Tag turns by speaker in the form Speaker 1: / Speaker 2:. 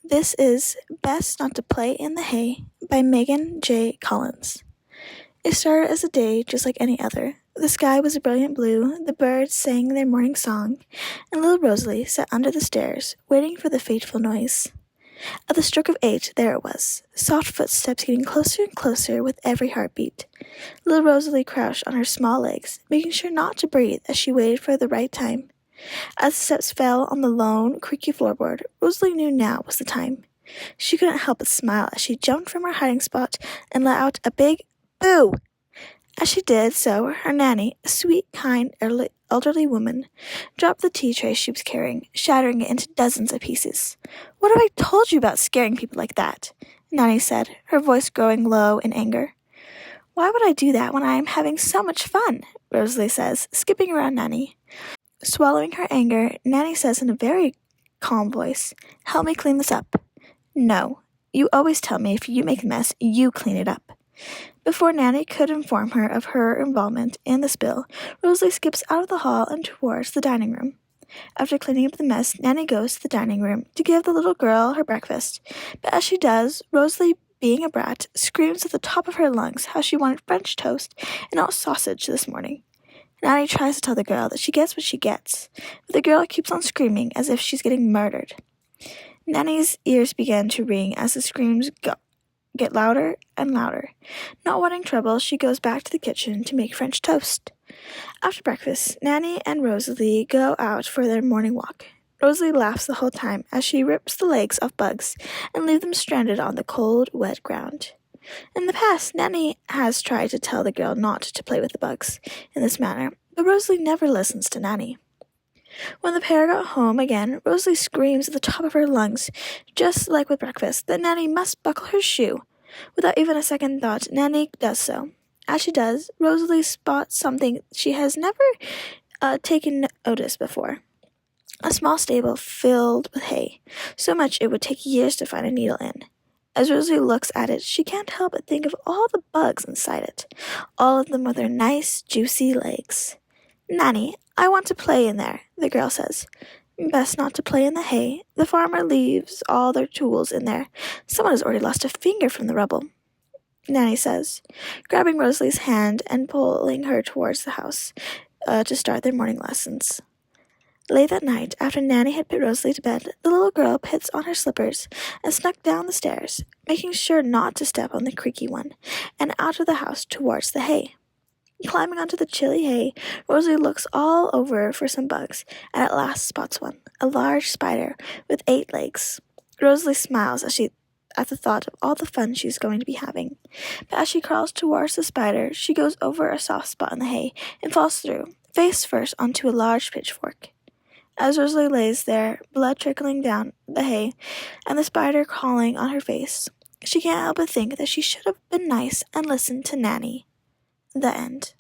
Speaker 1: This is Best Not to Play in the Hay by Megan J. Collins. It started as a day just like any other. The sky was a brilliant blue, the birds sang their morning song, and little Rosalie sat under the stairs, waiting for the fateful noise. At the stroke of 8, there it was, soft footsteps getting closer and closer with every heartbeat. Little Rosalie crouched on her small legs, making sure not to breathe as she waited for the right time. As the steps fell on the lone, creaky floorboard, Rosalie knew now was the time. She couldn't help but smile as she jumped from her hiding spot and let out a big boo. As she did so, her nanny, a sweet, kind, elderly woman, dropped the tea tray she was carrying, shattering it into dozens of pieces. "What have I told you about scaring people like that?" Nanny said, her voice growing low in anger. "Why would I do that when I am having so much fun?" Rosalie says, skipping around Nanny. Swallowing her anger, Nanny says in a very calm voice, "Help me clean this up." "No, you always tell me if you make a mess, you clean it up." Before Nanny could inform her of her involvement in the spill, Rosalie skips out of the hall and towards the dining room. After cleaning up the mess, Nanny goes to the dining room to give the little girl her breakfast. But as she does, Rosalie, being a brat, screams at the top of her lungs how she wanted French toast and not sausage this morning. Nanny tries to tell the girl that she gets what she gets, but the girl keeps on screaming as if she's getting murdered. Nanny's ears begin to ring as the screams get louder and louder. Not wanting trouble, she goes back to the kitchen to make French toast. After breakfast, Nanny and Rosalie go out for their morning walk. Rosalie laughs the whole time as she rips the legs off bugs and leaves them stranded on the cold, wet ground. In the past, Nanny has tried to tell the girl not to play with the bugs in this manner, but Rosalie never listens to Nanny. When the pair got home again, Rosalie screams at the top of her lungs, just like with breakfast, that Nanny must buckle her shoe. Without even a second thought, Nanny does so. As she does, Rosalie spots something she has never taken notice before. A small stable filled with hay, so much it would take years to find a needle in. As Rosalie looks at it, she can't help but think of all the bugs inside it, all of them with their nice, juicy legs. "Nanny, I want to play in there," the girl says. "Best not to play in the hay. The farmer leaves all their tools in there. Someone has already lost a finger from the rubble," Nanny says, grabbing Rosalie's hand and pulling her towards the house to start their morning lessons. Late that night, after Nanny had put Rosalie to bed, the little girl puts on her slippers and snuck down the stairs, making sure not to step on the creaky one, and out of the house towards the hay. Climbing onto the chilly hay, Rosalie looks all over for some bugs, and at last spots one, a large spider with 8 legs. Rosalie smiles at the thought of all the fun she's going to be having. But as she crawls towards the spider, she goes over a soft spot in the hay and falls through, face first onto a large pitchfork. As Rosalie lays there, blood trickling down the hay, and the spider crawling on her face, she can't help but think that she should have been nice and listened to Nanny. The end.